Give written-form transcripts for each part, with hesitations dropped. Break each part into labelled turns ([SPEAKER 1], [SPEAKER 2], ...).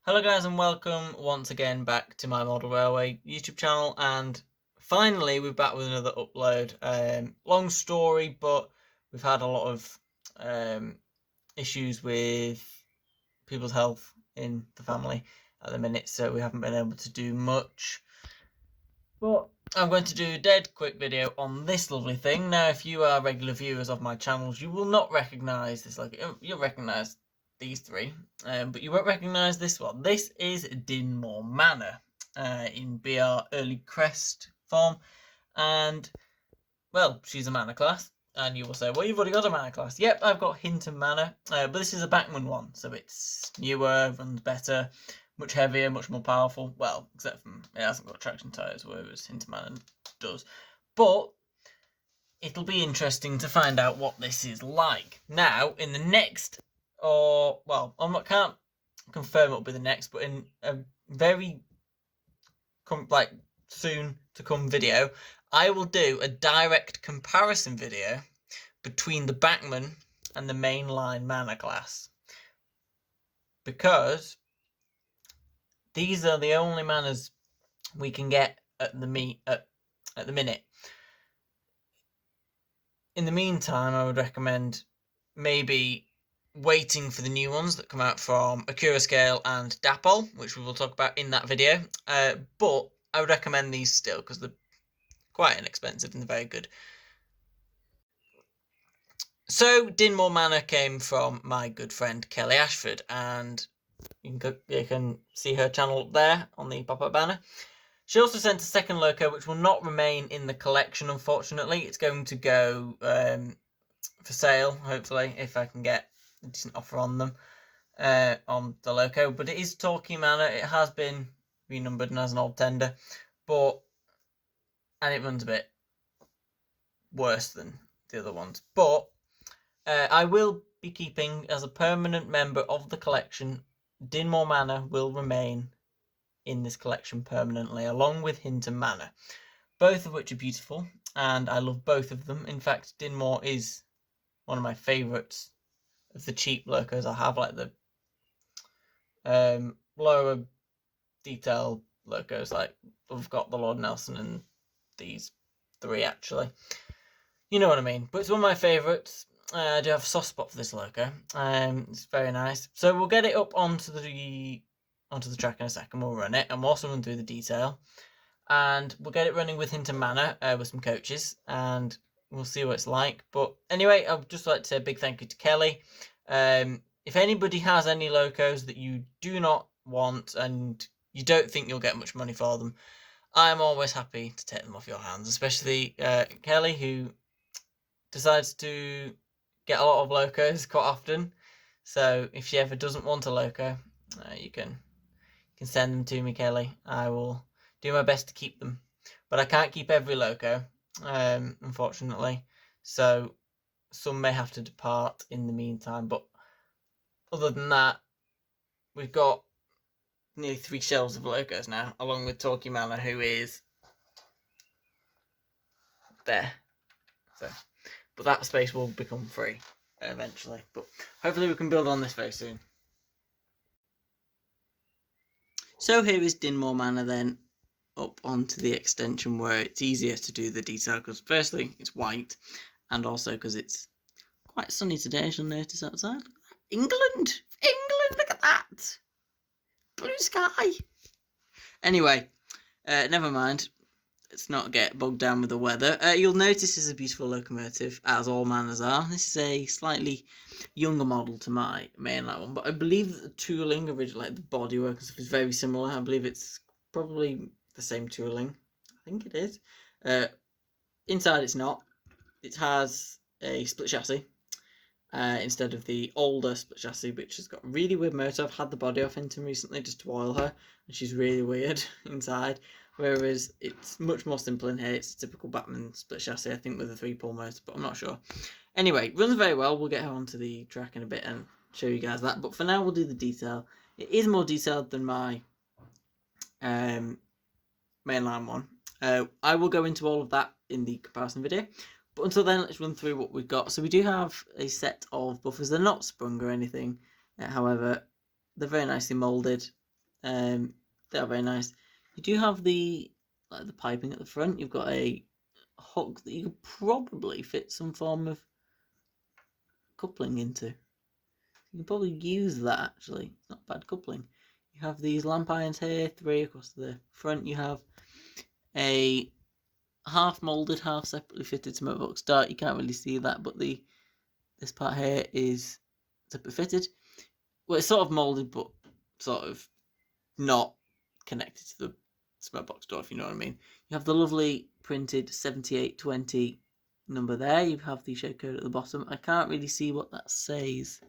[SPEAKER 1] Hello guys and welcome once again back to my Model Railway YouTube channel, and finally we're back with another upload. Long story, but we've had a lot of issues with people's health in the family at the minute, so we haven't been able to do much. But I'm going to do a dead quick video on this lovely thing. Now, if you are regular viewers of my channels, you will not recognise this. You'll recognise these three, but you won't recognise this one. This is Dinmore Manor in BR Early Crest form, and well, she's a manor class. And you will say, well, you've already got a manor class. Yep, I've got Hinton Manor, but this is a Bachmann one, so it's newer, runs better, much heavier, much more powerful. Well, except from it hasn't got traction tyres, whereas Hinton Manor does. But it'll be interesting to find out what this is like. Now, in the next, can't confirm it'll be the next, but in a very soon to come video, I will do a direct comparison video between the Bachmann and the Mainline Manor class, because these are the only manors we can get at the minute. In the meantime, I would recommend maybe waiting for the new ones that come out from Acura Scale and Dapol, which we will talk about in that video. But I would recommend these still because they're quite inexpensive and they're very good. So, Dinmore Manor came from my good friend Kelly Ashford, and you can see her channel up there on the pop-up banner. She also sent a second loco, which will not remain in the collection, unfortunately. It's going to go for sale, hopefully, if I can get a decent offer on them, on the loco. But it is Torquay Manor. It has been renumbered and has an old tender, and it runs a bit worse than the other ones. But I will be keeping, as a permanent member of the collection, Dinmore Manor will remain in this collection permanently, along with Hinton Manor, both of which are beautiful, and I love both of them. In fact, Dinmore is one of my favourites of the cheap locos I have, like the lower detail locos. Like, I've got the Lord Nelson and these three, actually. You know what I mean. But it's one of my favourites. I do have a soft spot for this loco. It's very nice. So we'll get it up onto the track in a second. We'll run it, and we'll also run through the detail, and we'll get it running with Hinton Manor with some coaches, and we'll see what it's like. But anyway, I'd just like to say a big thank you to Kelly. If anybody has any locos that you do not want and you don't think you'll get much money for them, I'm always happy to take them off your hands, especially Kelly, who decides to get a lot of locos quite often. So if she ever doesn't want a loco, you can send them to me, Kelly. I will do my best to keep them, but I can't keep every loco, unfortunately. So some may have to depart in the meantime. But other than that, we've got nearly 3 shelves of locos now, along with Torquay Manor, who is there. So, but that space will become free eventually. But hopefully we can build on this very soon. So here is Dinmore Manor then, up onto the extension where it's easier to do the detail, because firstly it's white, and also because it's quite sunny today, as you'll notice outside. England! Look at that! Blue sky! Anyway, never mind. Let's not get bogged down with the weather. You'll notice this is a beautiful locomotive, as all manors are. This is a slightly younger model to my mainline one, but I believe that the tooling originally, like the bodywork is very similar. I believe it's probably the same tooling. I think it is. Inside it's not. It has a split chassis instead of the older split chassis, which has got a really weird motor. I've had the body off Hinton recently just to oil her, and she's really weird inside. Whereas it's much more simple in here. It's a typical Bachmann split chassis, I think, with a 3-pole motor, but I'm not sure. Anyway, runs very well. We'll get her onto the track in a bit and show you guys that. But for now, we'll do the detail. It is more detailed than my mainline one. I will go into all of that in the comparison video. But until then, let's run through what we've got. So we do have a set of buffers. They're not sprung or anything. However, they're very nicely moulded. They are very nice. You do have the piping at the front. You've got a hook that you could probably fit some form of coupling into. You can probably use that actually. It's not bad coupling. You have these lamp irons here, 3 across the front. You have a half molded, half separately fitted smoke start. You can't really see that, but this part here is separately fitted. Well, it's sort of molded, but sort of not connected to the smoke box door, if you know what I mean. You have the lovely printed 7820 number there. You have the shade code at the bottom. I can't really see what that says.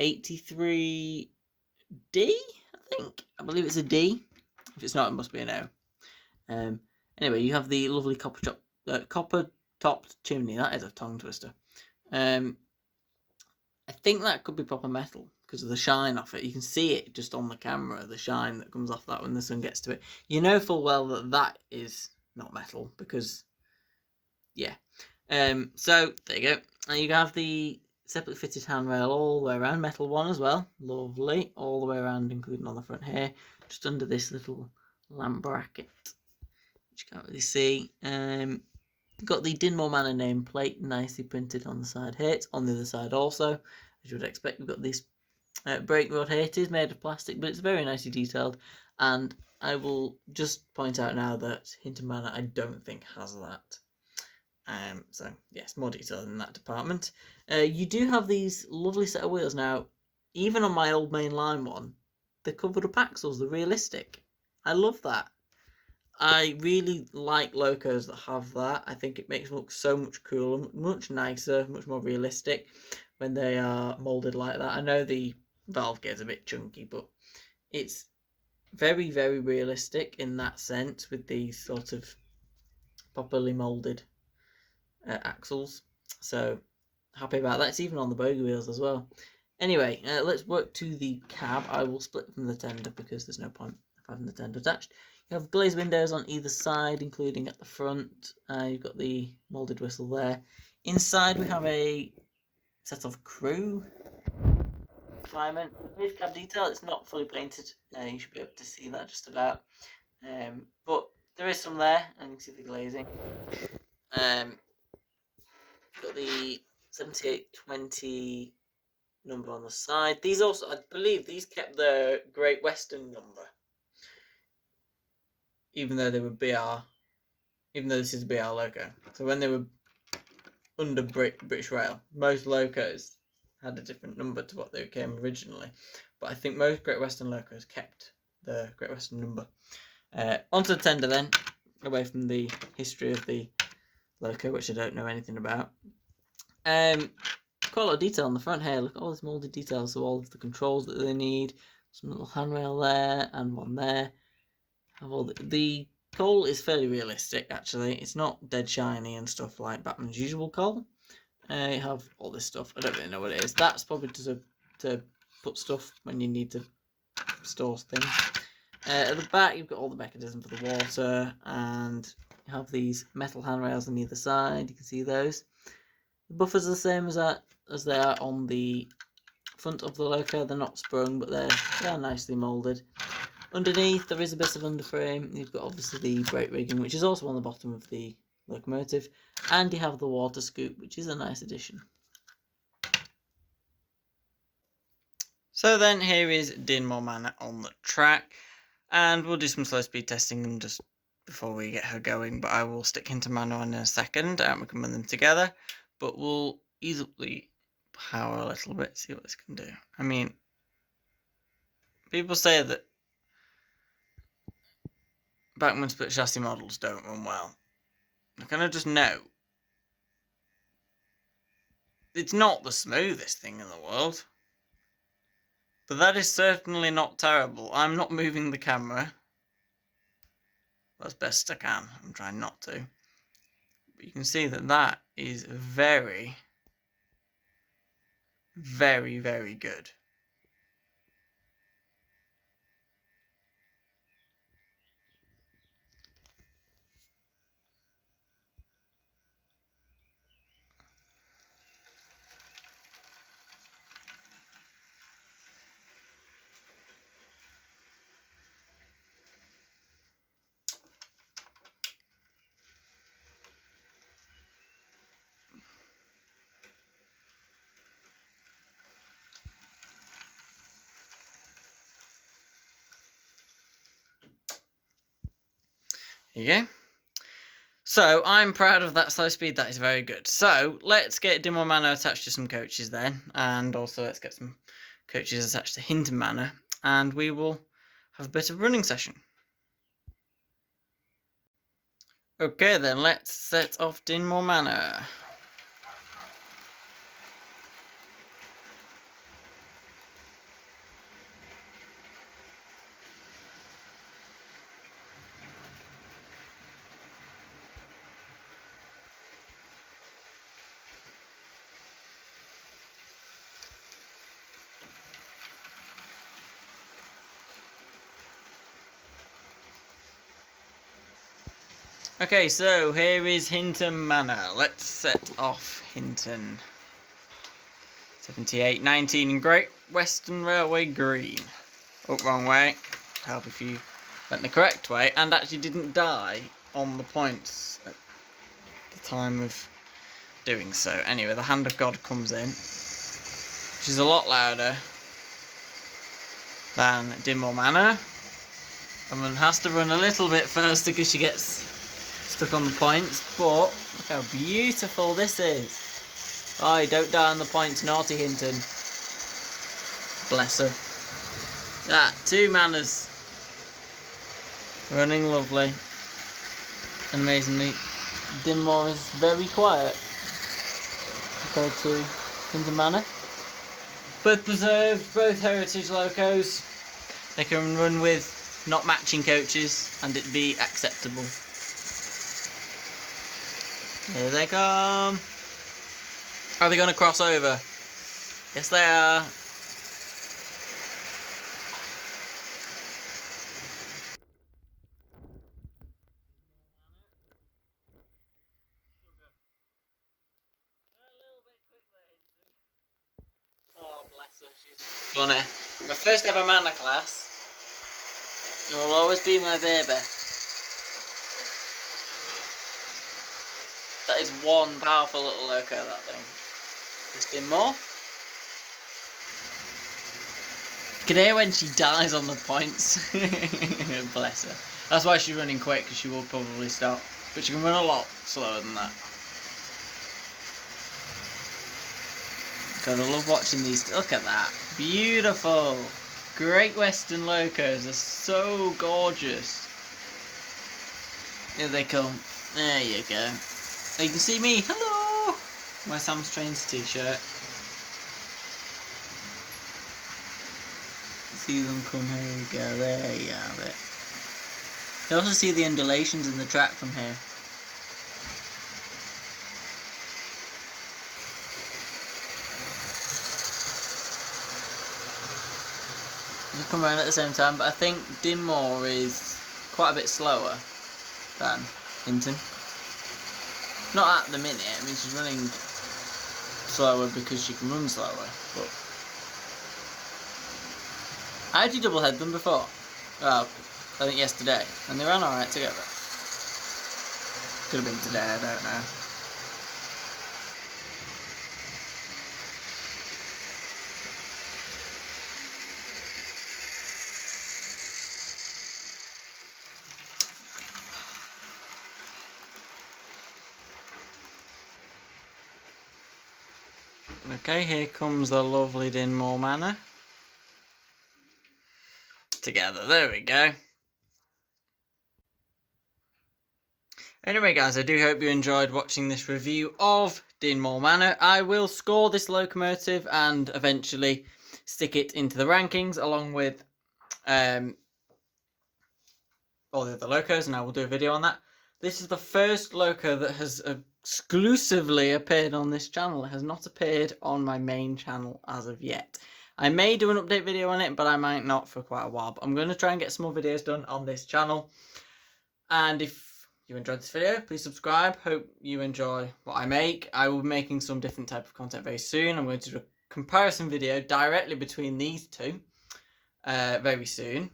[SPEAKER 1] 83D, I think. I believe it's a D. If it's not, it must be an O. Anyway, you have the lovely copper topped chimney. That is a tongue twister. I think that could be proper metal because of the shine off it. You can see it just on the camera, the shine that comes off that when the sun gets to it. You know full well that that is not metal because, yeah. So there you go. And you have the separately fitted handrail all the way around, metal one as well. Lovely, all the way around, including on the front here, just under this little lamp bracket, which you can't really see. Got the Dinmore Manor nameplate nicely printed on the side here. It's on the other side also, as you would expect. We've got this brake rod here. It is made of plastic, but it's very nicely detailed. And I will just point out now that Hinton Manor, I don't think has that. So yes, more detail in that department. You do have these lovely set of wheels now. Even on my old Mainline one, they're covered up axles. They're realistic. I love that. I really like locos that have that. I think it makes them look so much cooler, much nicer, much more realistic when they are moulded like that. I know the valve gear's a bit chunky, but it's very, very realistic in that sense with these sort of properly moulded axles. So happy about that. It's even on the bogie wheels as well. Anyway, let's work to the cab. I will split from the tender because there's no point of having the tender attached. You have glazed windows on either side, including at the front. You've got the moulded whistle there. Inside we have a set of crew alignment. With cab detail, it's not fully painted. You should be able to see that just about. But there is some there, and you can see the glazing. Got the 7820 number on the side. These also, I believe, these kept the Great Western number, even though they were BR, even though this is a BR loco. So when they were under British Rail, most locos had a different number to what they came originally. But I think most Great Western locos kept the Great Western number. Onto the tender then, away from the history of the loco, which I don't know anything about. Quite a lot of detail on the front here. Look at all this moulded detail. So all of the controls that they need. Some little handrail there and one there. Have all the coal is fairly realistic actually. It's not dead shiny and stuff like Bachmann's usual coal. You have all this stuff. I don't really know what it is. That's probably to put stuff when you need to store things. At the back you've got all the mechanism for the water, and you have these metal handrails on either side. You can see those. The buffers are the same as they are on the front of the loco. They're not sprung, but they are nicely moulded. Underneath there is a bit of underframe. You've got obviously the brake rigging, which is also on the bottom of the locomotive, and you have the water scoop, which is a nice addition. So then here is Dinmore Manor on the track, and we'll do some slow speed testing just before we get her going, but I will stick Hinton Manor on in a second and we can run them together, but we'll easily power a little bit, see what this can do. I mean, people say that Bachmann split chassis models don't run well. I kind of just know it's not the smoothest thing in the world, but that is certainly not terrible. I'm not moving the camera as best I can. I'm trying not to. But you can see that that is very, very, very good. There you go. So, I'm proud of that slow speed. That is very good. So, let's get Dinmore Manor attached to some coaches then. And also, let's get some coaches attached to Hinton Manor. And we will have a bit of a running session. Okay, then, let's set off Dinmore Manor. Okay, so here is Hinton Manor. Let's set off Hinton. 7819 in Great Western Railway Green. Oh, wrong way. Help if you went the correct way and actually didn't die on the points at the time of doing so. Anyway, the Hand of God comes in, which is a lot louder than Dinmore Manor. And one has to run a little bit faster because she gets stuck on the points, but look how beautiful this is. Oh, don't die on the points, naughty Hinton. Bless her. That, 2 manors. Running lovely. And amazingly, Dinmore is very quiet compared to Hinton Manor. Both preserved, both heritage locos. They can run with not matching coaches and it be acceptable. Here they come. Are they going to cross over? Yes, they are. Oh, bless her. She's funny. My first ever manor class. It will always be my baby. That is one powerful little loco, that thing. There's been more. You can hear when she dies on the points. Bless her. That's why she's running quick, because she will probably stop. But she can run a lot slower than that. God, I love watching these. Look at that. Beautiful. Great Western locos are so gorgeous. Here they come. There you go. Oh, you can see me. Hello! My Sam's Trains t-shirt. See them come. Here we go. There you have it. You can also see the undulations in the track from here. They come around at the same time, but I think Dinmore is quite a bit slower than Hinton. Not at the minute. I mean, she's running slower because she can run slower. But I actually double head them before. Well, I think yesterday, and they ran alright together. Could have been today, I don't know. Okay, here comes the lovely Dinmore Manor. Together, there we go. Anyway guys, I do hope you enjoyed watching this review of Dinmore Manor. I will score this locomotive and eventually stick it into the rankings along with all the other locos, and I will do a video on that. This is the first loco that has exclusively appeared on this channel. It has not appeared on my main channel as of yet. I may do an update video on it, but I might not for quite a while. But I'm going to try and get some more videos done on this channel. And if you enjoyed this video, please subscribe. Hope you enjoy what I make. I will be making some different type of content very soon. I'm going to do a comparison video directly between these two very soon.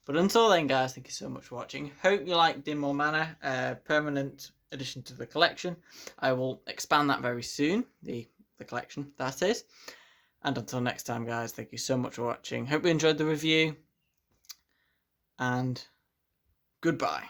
[SPEAKER 1] But until then, guys, thank you so much for watching. Hope you like Dinmore Manor, permanent addition to the collection. I will expand that very soon, the collection, that is. And until next time, guys, thank you so much for watching. Hope you enjoyed the review. And goodbye.